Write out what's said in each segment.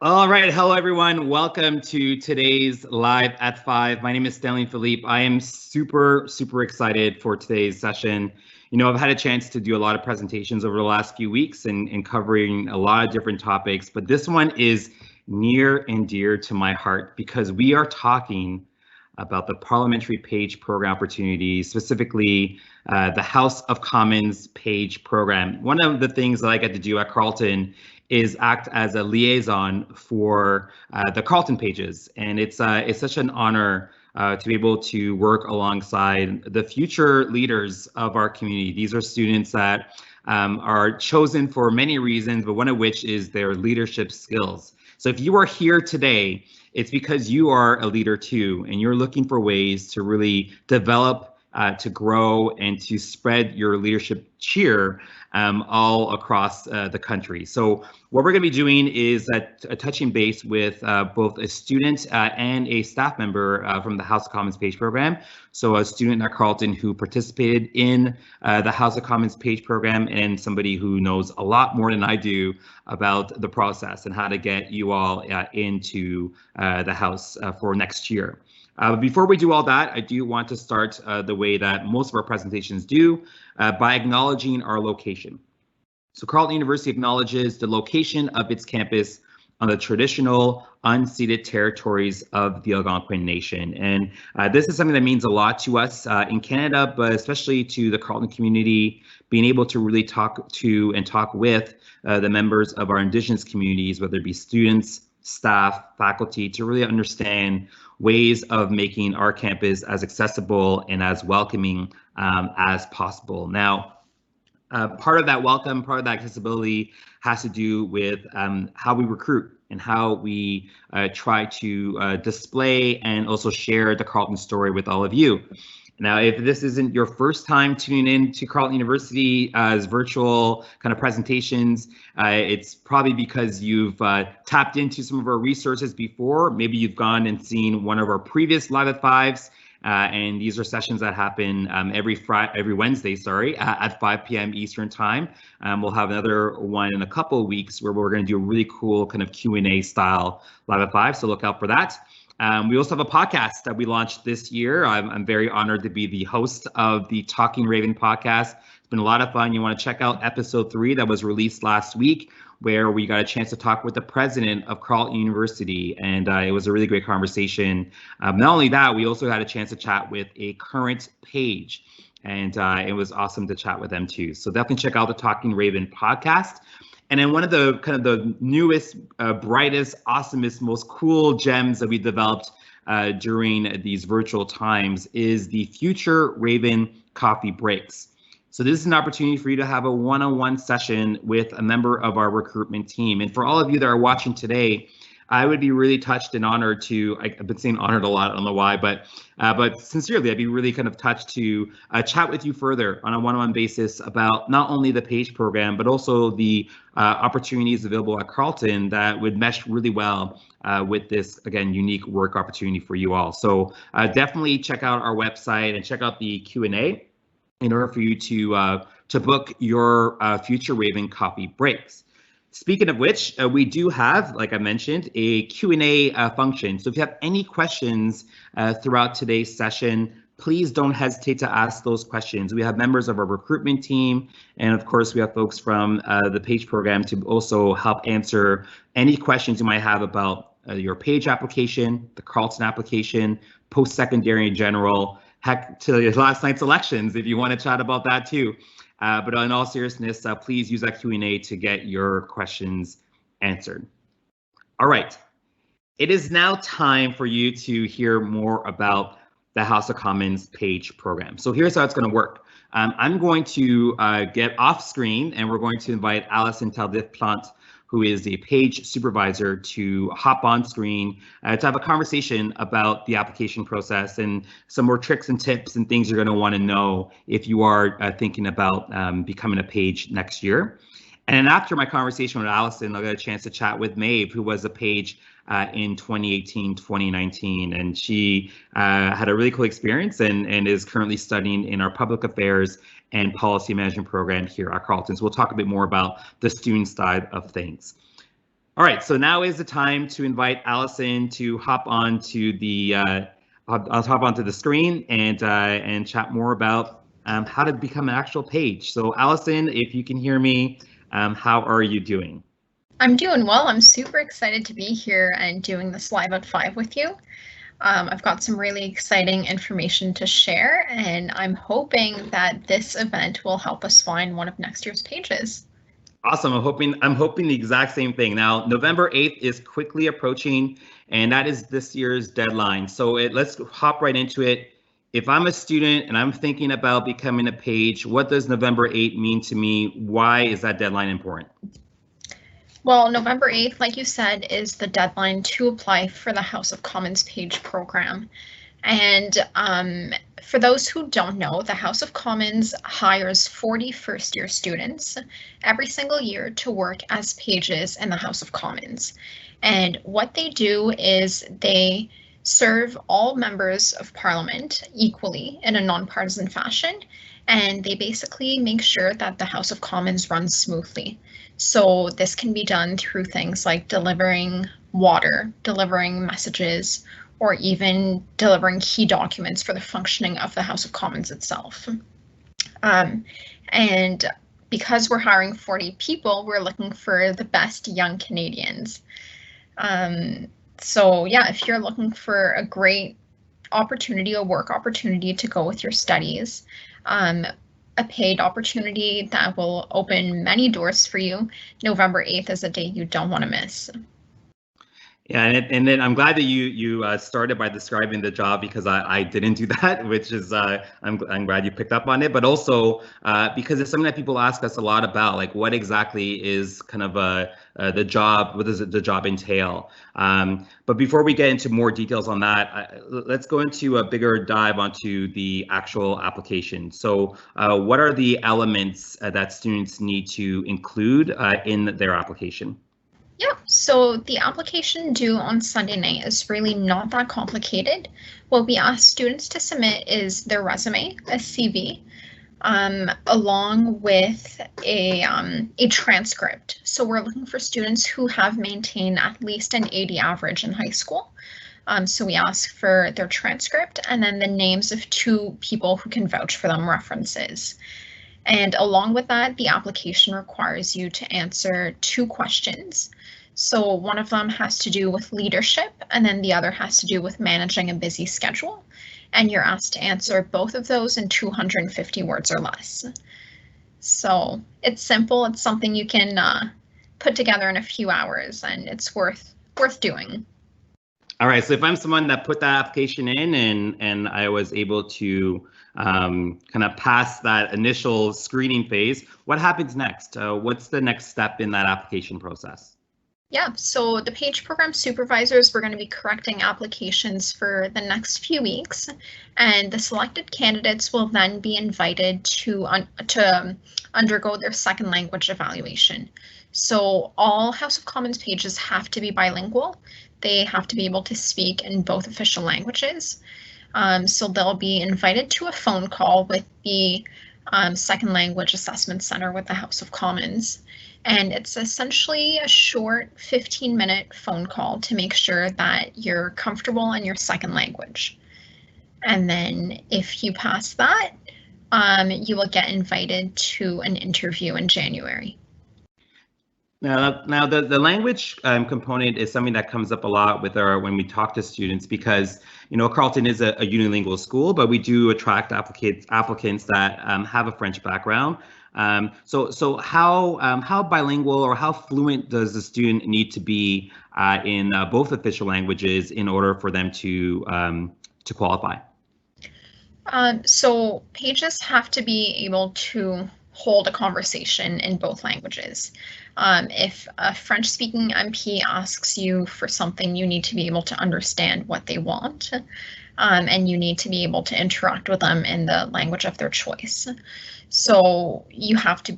All right. Hello, everyone. Welcome to today's Live at 5. My name is Stanley Philippe. I am super excited for today's session. I've had a chance to do a lot of presentations over the last few weeks and covering a lot of different topics, but this one is near and dear to my heart because we are talking about the Parliamentary Page Program opportunity, specifically the House of Commons Page Program. One of the things that I get to do at Carleton is act as a liaison for the Carleton pages, and it's such an honor to be able to work alongside the future leaders of our community. These are students that are chosen for many reasons, but one of which is their leadership skills. So if you are here today, it's because you are a leader too, and you're looking for ways to really develop, to grow, and to spread your leadership cheer all across the country. So what we're going to be doing is touching base with both a student and a staff member from the House of Commons Page Program. So a student at Carleton who participated in the House of Commons Page Program, and somebody who knows a lot more than I do about the process and how to get you all into the House for next year. Before we do all that, I do want to start the way that most of our presentations do, by acknowledging our location. So Carleton University acknowledges the location of its campus on the traditional unceded territories of the Algonquin Nation. And this is something that means a lot to us in Canada, but especially to the Carleton community, being able to really talk to and talk with the members of our Indigenous communities, whether it be students, staff, faculty, to really understand ways of making our campus as accessible and as welcoming as possible. Now, part of that welcome, part of that accessibility has to do with how we recruit and how we try to display and also share the Carleton story with all of you. Now, if this isn't your first time tuning in to Carleton University as virtual kind of presentations, it's probably because you've tapped into some of our resources before. Maybe you've gone and seen one of our previous Live at Fives, and these are sessions that happen every Wednesday, at 5 p.m. Eastern time. We'll have another one in a couple of weeks where we're going to do a really cool kind of Q&A style Live at 5, so look out for that. We also have a podcast that we launched this year. I'm very honored to be the host of the Talking Raven podcast. It's been a lot of fun. You want to check out episode 3 that was released last week, where we got a chance to talk with the president of Carleton University, and it was a really great conversation. Not only that, we also had a chance to chat with a current page, and it was awesome to chat with them too. So definitely check out the Talking Raven podcast. And then one of the kind of the newest, brightest, awesomest, most cool gems that we developed during these virtual times is the Future Raven Coffee Breaks. So this is an opportunity for you to have a one-on-one session with a member of our recruitment team. And for all of you that are watching today, I would be really touched and honored to, I've been saying honored a lot, I don't know why, but sincerely, I'd be really kind of touched to chat with you further on a one-on-one basis about not only the PAGE program, but also the opportunities available at Carleton that would mesh really well with this, again, unique work opportunity for you all. So definitely check out our website and check out the Q&A in order for you to book your Future Raven coffee breaks. Speaking of which, we do have, like I mentioned, a Q&A function. So if you have any questions throughout today's session, please don't hesitate to ask those questions. We have members of our recruitment team, and of course, we have folks from the PAGE program to also help answer any questions you might have about your PAGE application, the Carleton application, post-secondary in general, heck, to last night's elections, if you want to chat about that too. But in all seriousness, please use that Q&A to get your questions answered. All right, it is now time for you to hear more about the House of Commons PAGE program. So here's how it's going to work. I'm going to get off screen, and we're going to invite Allison Tardif-Plante, who is the PAGE supervisor, to hop on screen to have a conversation about the application process and some more tricks and tips and things you're going to want to know if you are thinking about becoming a PAGE next year. And then after my conversation with Allison, I'll get a chance to chat with Maeve, who was a PAGE in 2018, 2019, and she had a really cool experience and is currently studying in our public affairs and policy management program here at Carleton. So we'll talk a bit more about the student side of things. All right, so now is the time to invite Allison to hop onto the I'll hop onto the screen and chat more about how to become an actual page. So Allison, if you can hear me, how are you doing? I'm doing well. I'm super excited to be here and doing this live at 5 with you. I've got some really exciting information to share, and I'm hoping that this event will help us find one of next year's pages. Awesome. I'm hoping the exact same thing. Now, November 8th is quickly approaching, and that is this year's deadline. So let's hop right into it. If I'm a student and I'm thinking about becoming a page, what does November 8th mean to me? Why is that deadline important? Well, November 8th, like you said, is the deadline to apply for the House of Commons page program. And for those who don't know, the House of Commons hires 40 first-year students every single year to work as pages in the House of Commons. And what they do is they serve all members of Parliament equally in a nonpartisan fashion, and they basically make sure that the House of Commons runs smoothly. So this can be done through things like delivering water, delivering messages, or even delivering key documents for the functioning of the House of Commons itself. And because we're hiring 40 people, we're looking for the best young Canadians. So yeah, if you're looking for a great opportunity, a work opportunity to go with your studies, a paid opportunity that will open many doors for you, November 8th is a day you don't want to miss. Yeah, and then I'm glad that you started by describing the job, because I didn't do that, which is I'm glad you picked up on it, but also because it's something that people ask us a lot about, like what exactly is kind of the job, what does the job entail? But before we get into more details on that, let's go into a bigger dive onto the actual application. So what are the elements that students need to include in their application? Yeah, so the application due on Sunday night is really not that complicated. What we ask students to submit is their resume, a CV, along with a transcript. So we're looking for students who have maintained at least an 80 average in high school. So we ask for their transcript and then the names of 2 people who can vouch for them, references. And along with that, the application requires you to answer 2 questions. So one of them has to do with leadership, and then the other has to do with managing a busy schedule. And you're asked to answer both of those in 250 words or less. So it's simple. It's something you can put together in a few hours, and it's worth doing. All right, so if I'm someone that put that application in and I was able to kind of pass that initial screening phase, what happens next? What's the next step in that application process? Yeah, so the page program supervisors, we're going to be correcting applications for the next few weeks, and the selected candidates will then be invited to undergo their second language evaluation. So all House of Commons pages have to be bilingual. They have to be able to speak in both official languages. So they'll be invited to a phone call with the Second Language Assessment Center with the House of Commons. And it's essentially a short 15-minute phone call to make sure that you're comfortable in your second language. And then if you pass that, you will get invited to an interview in January. Now the language component is something that comes up a lot with when we talk to students, because Carleton is a unilingual school, but we do attract applicants that have a French background. So how bilingual or how fluent does the student need to be in both official languages in order for them to qualify? So pages have to be able to hold a conversation in both languages. If a French-speaking MP asks you for something, you need to be able to understand what they want, and you need to be able to interact with them in the language of their choice. So you have to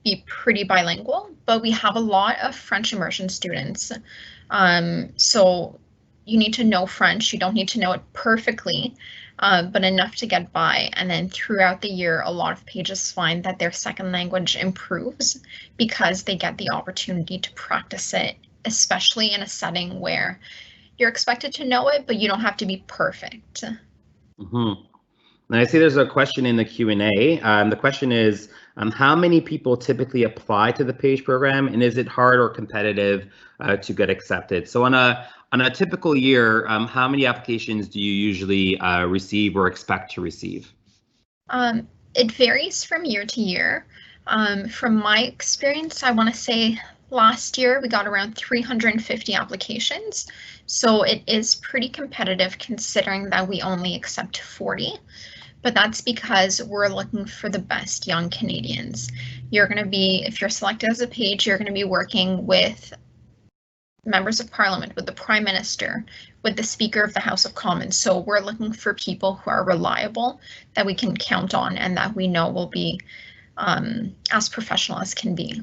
be pretty bilingual, but we have a lot of French immersion students. So you need to know French. You don't need to know it perfectly, but enough to get by. And then throughout the year, a lot of pages find that their second language improves because they get the opportunity to practice it especially in a setting where you're expected to know it, but you don't have to be perfect. Mm-hmm. And I see there's a question in the Q&A. The question is, how many people typically apply to the PAGE program, and is it hard or competitive to get accepted? So on a typical year, how many applications do you usually receive or expect to receive? It varies from year to year. From my experience, I want to say last year we got around 350 applications. So it is pretty competitive considering that we only accept 40. But that's because we're looking for the best young Canadians. You're going to be, if you're selected as a page, you're going to be working with members of Parliament, with the Prime Minister, with the Speaker of the House of Commons. So we're looking for people who are reliable, that we can count on, and that we know will be as professional as can be.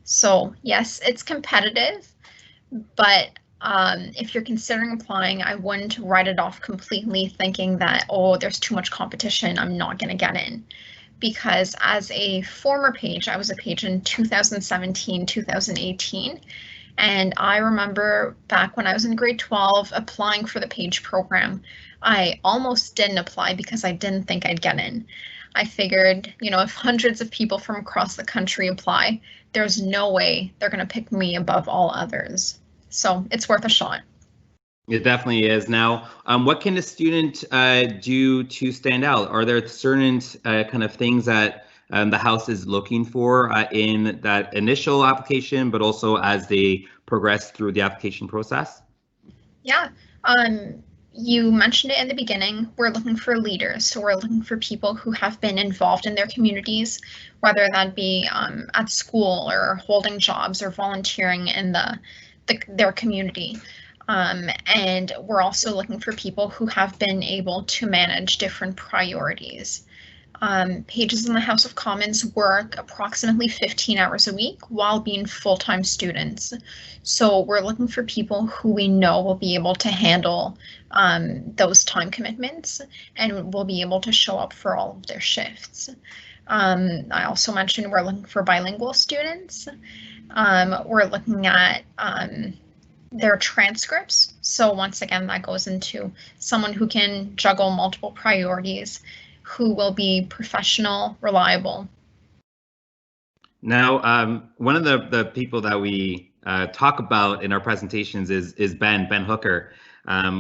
So yes, it's competitive, but if you're considering applying, I wouldn't write it off completely thinking that, oh, there's too much competition, I'm not going to get in. Because as a former page, I was a page in 2017, 2018, and I remember back when I was in grade 12 applying for the PAGE program, I almost didn't apply because I didn't think I'd get in. I figured, you know, if hundreds of people from across the country apply, there's no way they're going to pick me above all others. So it's worth a shot. It definitely is. Now, what can a student do to stand out? Are there certain kind of things that the House is looking for in that initial application, but also as they progress through the application process? Yeah, you mentioned it in the beginning, we're looking for leaders. So we're looking for people who have been involved in their communities, whether that be at school or holding jobs or volunteering in their community. And we're also looking for people who have been able to manage different priorities. Pages in the House of Commons work approximately 15 hours a week while being full-time students. So we're looking for people who we know will be able to handle those time commitments and will be able to show up for all of their shifts. I also mentioned we're looking for bilingual students. We're looking at their transcripts. So once again, that goes into someone who can juggle multiple priorities, who will be professional, reliable. Now, one of the people that we talk about in our presentations is Ben Hooker,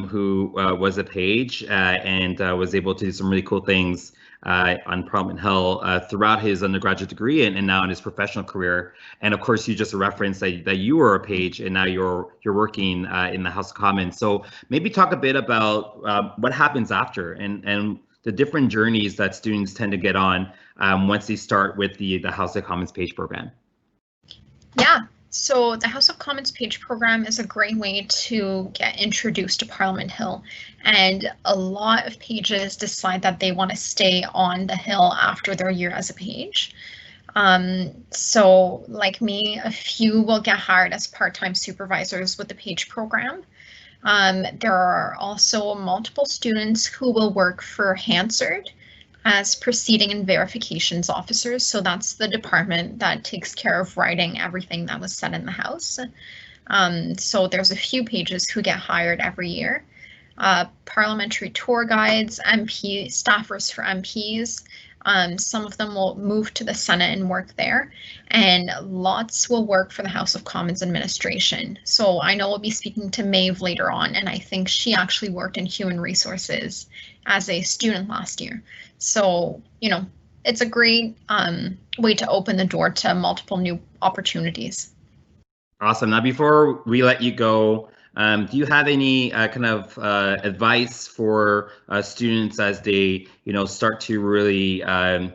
who was a page and was able to do some really cool things on Parliament Hill throughout his undergraduate degree and now in his professional career. And of course, you just referenced that you were a page and now you're working in the House of Commons. So maybe talk a bit about what happens after and the different journeys that students tend to get on once they start with the House of Commons PAGE program. Yeah, so the House of Commons PAGE program is a great way to get introduced to Parliament Hill, and a lot of pages decide that they want to stay on the Hill after their year as a page. So like me, a few will get hired as part-time supervisors with the PAGE program. There are also multiple students who will work for Hansard as proceeding and verifications officers. So that's the department that takes care of writing everything that was said in the House. So there's a few pages who get hired every year. Parliamentary tour guides, MP staffers for MPs. Some of them will move to the Senate and work there, and lots will work for the House of Commons administration. So I know we'll be speaking to Maeve later on, and I think she actually worked in human resources as a student last year. So, you know, it's a great way to open the door to multiple new opportunities. Awesome. Now, before we let you go, do you have any kind of advice for students as they, start to really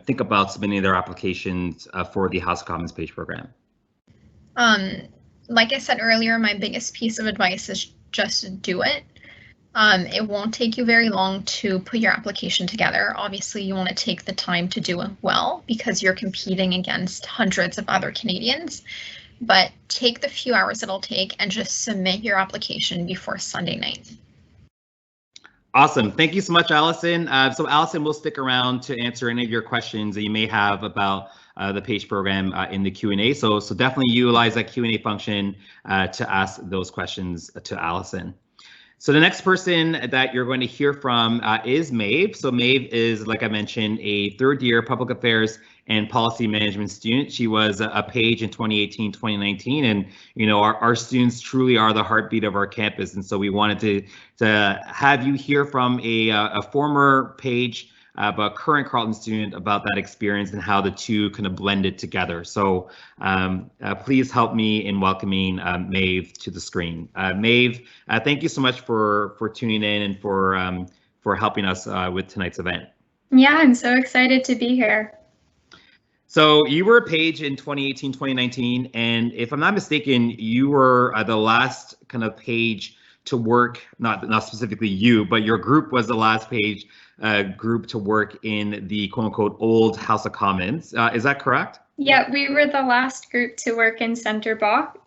think about submitting their applications for the House of Commons PAGE program? Like I said earlier, my biggest piece of advice is just do it. It won't take you very long to put your application together. Obviously, you want to take the time to do it well because you're competing against hundreds of other Canadians. But take the few hours it'll take and just submit your application before Sunday night. Awesome. Thank you so much, Allison. So Allison will stick around to answer any of your questions that you may have about the PAGE program in the Q&A. So definitely utilize that Q&A function to ask those questions to Allison. So the next person that you're going to hear from is Maeve. So Maeve is, like I mentioned, a third-year public affairs and policy management student. She was a PAGE in 2018, 2019, and our students truly are the heartbeat of our campus. And so we wanted to have you hear from a former PAGE but current Carleton student about that experience and how the two kind of blended together. So please help me in welcoming Maeve to the screen. Maeve, thank you so much for tuning in and for helping us with tonight's event. Yeah, I'm so excited to be here. So you were a PAGE in 2018, 2019, and if I'm not mistaken, you were the last kind of PAGE to work, not specifically you, but your group was the last PAGE group to work in the quote unquote old House of Commons. Is that correct? Yeah, we were the last group to work in Center Block,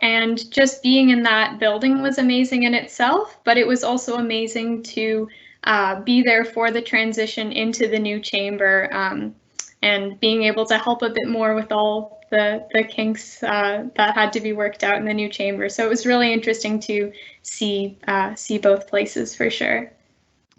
and just being in that building was amazing in itself, but it was also amazing to be there for the transition into the new chamber and being able to help a bit more with all the kinks that had to be worked out in the new chamber. So it was really interesting to see both places for sure.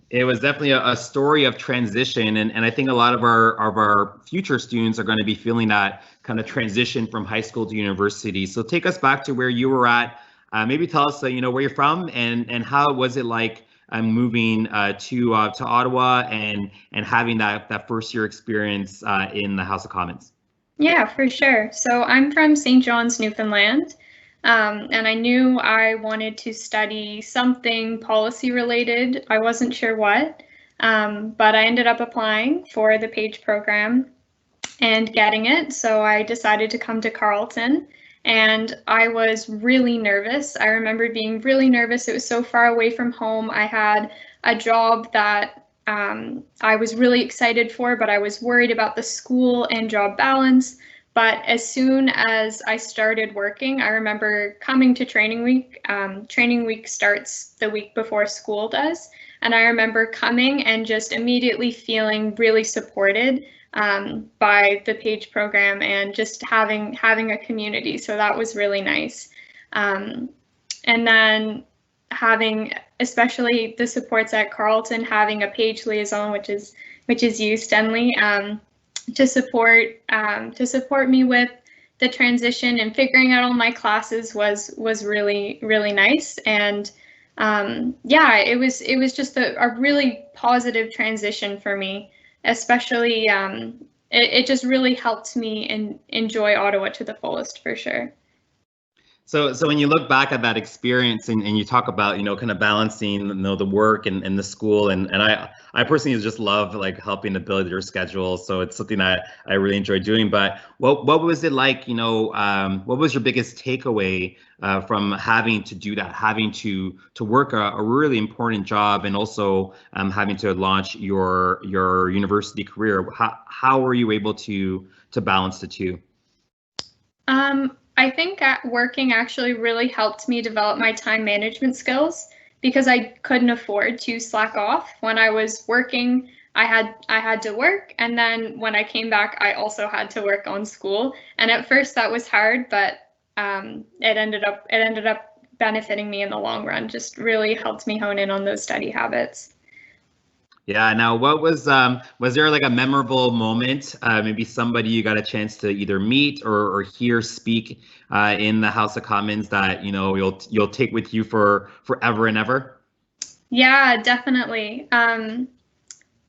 It was definitely a story of transition, and I think a lot of our future students are going to be feeling that kind of transition from high school to university. So take us back to where you were at. Maybe tell us, where you're from and how was it like moving to Ottawa and having that first year experience in the House of Commons. Yeah, for sure. So I'm from St. John's, Newfoundland. And I knew I wanted to study something policy related. I wasn't sure what, but I ended up applying for the PAGE program and getting it. So I decided to come to Carleton, and I was really nervous. I remember being really nervous. It was so far away from home. I had a job that I was really excited for, but I was worried about the school and job balance. But as soon as I started working, I remember coming to training week. Training week starts the week before school does. And I remember coming and just immediately feeling really supported by the PAGE program and just having a community. So that was really nice. And then having, especially the supports at Carleton, having a PAGE liaison, which is you, Stanley, to support me with the transition and figuring out all my classes was really, really nice. And yeah, it was just a really positive transition for me, especially it just really helped me enjoy Ottawa to the fullest for sure. So when you look back at that experience and you talk about, kind of balancing, the work and the school, and I personally just love like helping to build your schedule. So it's something that I really enjoy doing. But what was it like, what was your biggest takeaway from having to do that, having to work a really important job and also having to launch your university career? How were you able to balance the two? I think working actually really helped me develop my time management skills because I couldn't afford to slack off. When I was working, I had to work, and then when I came back, I also had to work on school. And at first that was hard, but it ended up benefiting me in the long run. Just really helped me hone in on those study habits. Yeah. Now, what was there like a memorable moment? Maybe somebody you got a chance to either meet or hear speak in the House of Commons that you'll take with you for forever and ever? Yeah, definitely.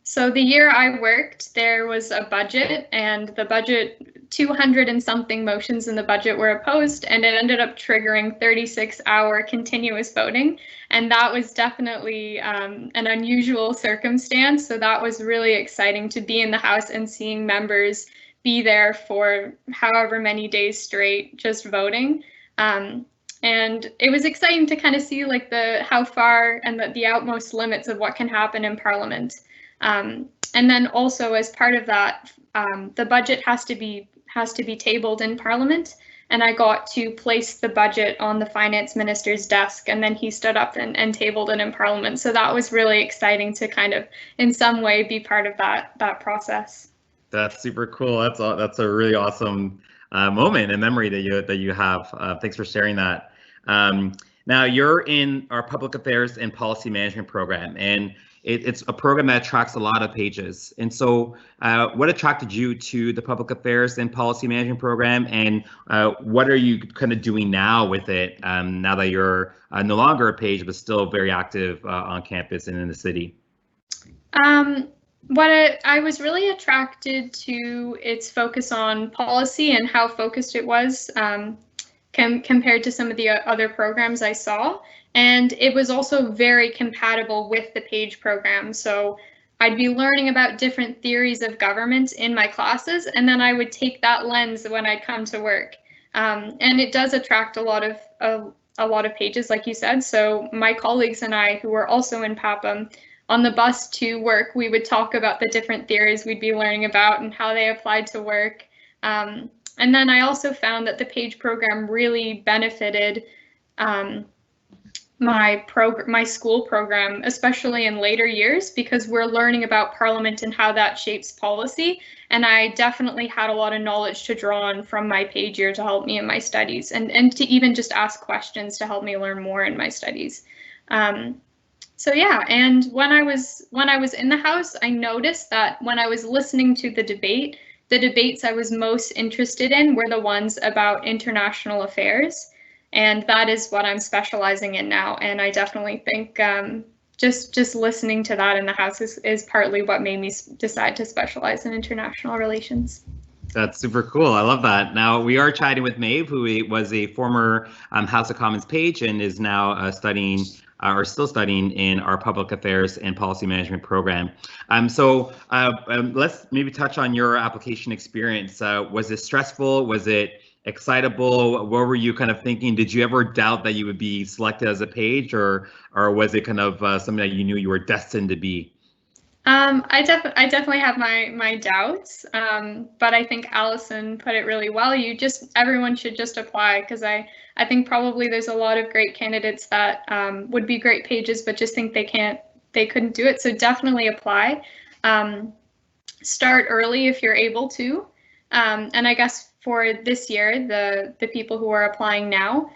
So the year I worked, there was a budget, and the budget, 200 and something motions in the budget were opposed, and it ended up triggering 36-hour continuous voting. And that was definitely an unusual circumstance. So that was really exciting to be in the House and seeing members be there for however many days straight just voting. And it was exciting to kind of see like how far and the outmost limits of what can happen in Parliament. And then also as part of that, the budget has to be tabled in Parliament, and I got to place the budget on the finance minister's desk, and then he stood up and tabled it in Parliament. So that was really exciting to kind of in some way be part of that process. That's super cool. That's a really awesome moment and memory that you have. Thanks for sharing that. Now you're in our public affairs and policy management program, and it's a program that attracts a lot of pages. And so, what attracted you to the public affairs and policy management program, and what are you kind of doing now with it? Now that you're no longer a page, but still very active on campus and in the city. I was really attracted to its focus on policy and how focused it was compared to some of the other programs I saw. And it was also very compatible with the PAGE program. So I'd be learning about different theories of government in my classes, and then I would take that lens when I'd come to work. And it does attract a lot of pages, like you said. So my colleagues and I, who were also in PAPM, on the bus to work, we would talk about the different theories we'd be learning about and how they applied to work. And then I also found that the PAGE program really benefited my school program, especially in later years, because we're learning about Parliament and how that shapes policy. And I definitely had a lot of knowledge to draw on from my PAGE year to help me in my studies, and to even just ask questions to help me learn more in my studies. So yeah, and when I was in the House, I noticed that when I was listening to the debates I was most interested in were the ones about international affairs, and that is what I'm specializing in now. And I definitely think just listening to that in the House is partly what made me decide to specialize in international relations. That's super cool. I love that. Now we are chatting with Maeve, who was a former House of Commons page and is now studying or still studying in our public affairs and policy management program. So let's maybe touch on your application experience. Was it stressful? Was it excitable? What were you kind of thinking? Did you ever doubt that you would be selected as a page, or was it kind of something that you knew you were destined to be? I definitely have my doubts, but I think Allison put it really well. Everyone should just apply, because I think probably there's a lot of great candidates that would be great pages, but just think they couldn't do it. So definitely apply. Start early if you're able to. And I guess for this year, the people who are applying now,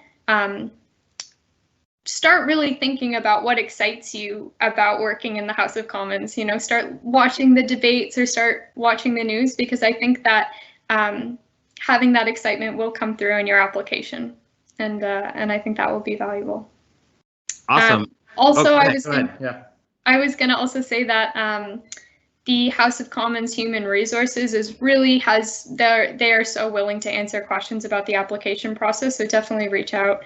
start really thinking about what excites you about working in the House of Commons. Start watching the debates or start watching the news, because I think that having that excitement will come through in your application, and I think that will be valuable. Awesome. Also, I was going to also say that the House of Commons Human Resources they are so willing to answer questions about the application process. So definitely reach out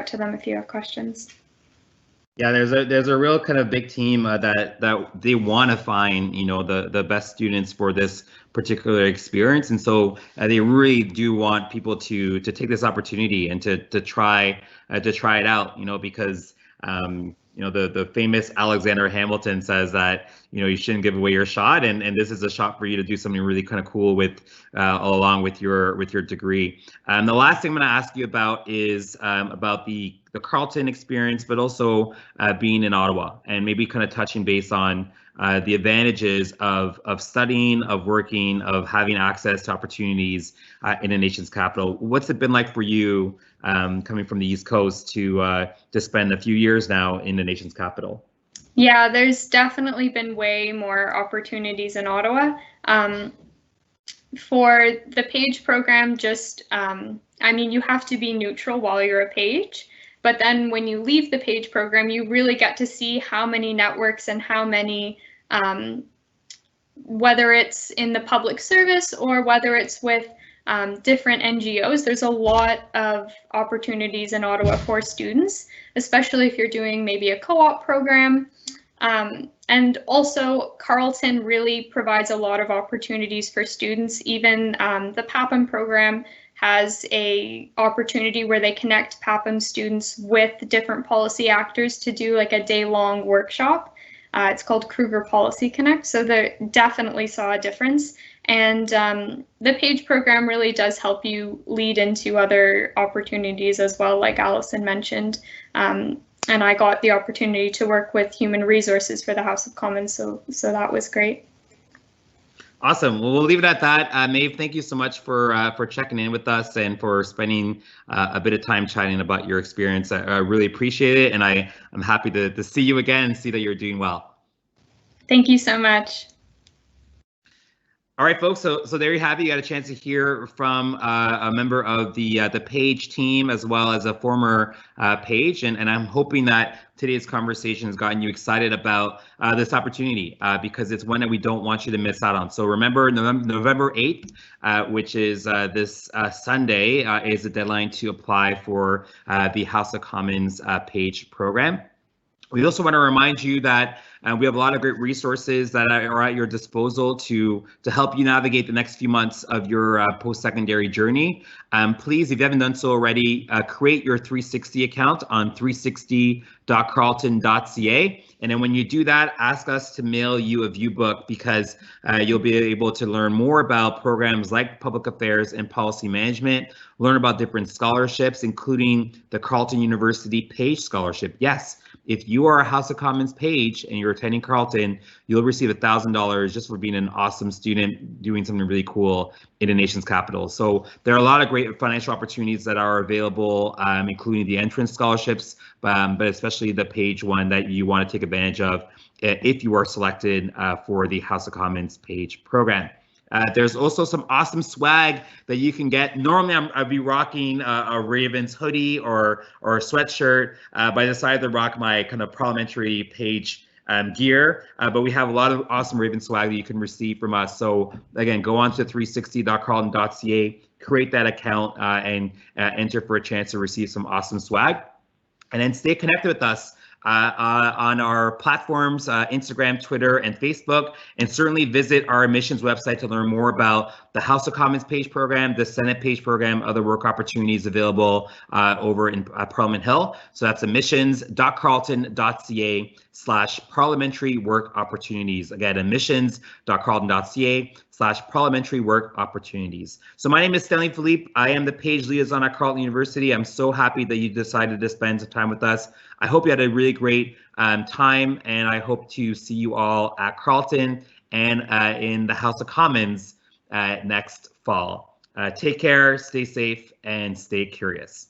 to them if you have questions. Yeah, there's a real kind of big team that they want to find the best students for this particular experience, and so they really do want people to take this opportunity and to try it out, because the famous Alexander Hamilton says that you shouldn't give away your shot, and this is a shot for you to do something really kind of cool with along with your degree. The last thing I'm going to ask you about is about the Carleton experience, but also being in Ottawa, and maybe kind of touching base on the advantages of studying, of working, of having access to opportunities in a nation's capital. What's it been like for you coming from the East Coast to spend a few years now in the nation's capital? Yeah, there's definitely been way more opportunities in Ottawa. For the PAGE program, you have to be neutral while you're a page. But then when you leave the PAGE program, you really get to see how many networks and how many, whether it's in the public service or whether it's with different NGOs, there's a lot of opportunities in Ottawa for students, especially if you're doing maybe a co-op program. And also Carleton really provides a lot of opportunities for students. Even the PAPM program has a opportunity where they connect PAPM students with different policy actors to do like a day-long workshop. It's called Kruger Policy Connect, so they definitely saw a difference. And the PAGE program really does help you lead into other opportunities as well, like Allison mentioned. And I got the opportunity to work with human resources for the House of Commons, so that was great. Awesome. Well, we'll leave it at that. Maeve, thank you so much for checking in with us and for spending a bit of time chatting about your experience. I really appreciate it, and I'm happy to see you again and see that you're doing well. Thank you so much. All right, folks. So there you have it. You got a chance to hear from a member of the Page team as well as a former Page, and I'm hoping that today's conversation has gotten you excited about this opportunity because it's one that we don't want you to miss out on. So remember, November 8th, which is this Sunday, is the deadline to apply for the House of Commons Page program. We also want to remind you that we have a lot of great resources that are at your disposal to help you navigate the next few months of your post-secondary journey. Please, if you haven't done so already, create your 360 account on 360.carleton.ca. And then when you do that, ask us to mail you a view book because you'll be able to learn more about programs like public affairs and policy management, learn about different scholarships, including the Carleton University Page Scholarship. Yes, if you are a House of Commons Page and you're attending Carleton, you'll receive $1,000 just for being an awesome student doing something really cool in the nation's capital. So there are a lot of great financial opportunities that are available, including the entrance scholarships, but especially the Page one that you want to take advantage of if you are selected for the House of Commons Page program. There's also some awesome swag that you can get. Normally, I'd be rocking a Ravens hoodie or a sweatshirt, but I decided to rock my kind of parliamentary Page gear. But we have a lot of awesome Ravens swag that you can receive from us. So again, go on to 360.carleton.ca, create that account, and enter for a chance to receive some awesome swag. And then stay connected with us on our platforms, Instagram, Twitter, and Facebook, and certainly visit our admissions website to learn more about the House of Commons Page program, the Senate Page program, other work opportunities available over in Parliament Hill. So that's admissions.carleton.ca/parliamentary work opportunities. Again, admissions.carleton.ca/parliamentary work opportunities. So my name is Stanley Philippe. I am the Page liaison at Carleton University. I'm so happy that you decided to spend some time with us. I hope you had a really great time, and I hope to see you all at Carleton and in the House of Commons next fall. Take care, stay safe, and stay curious.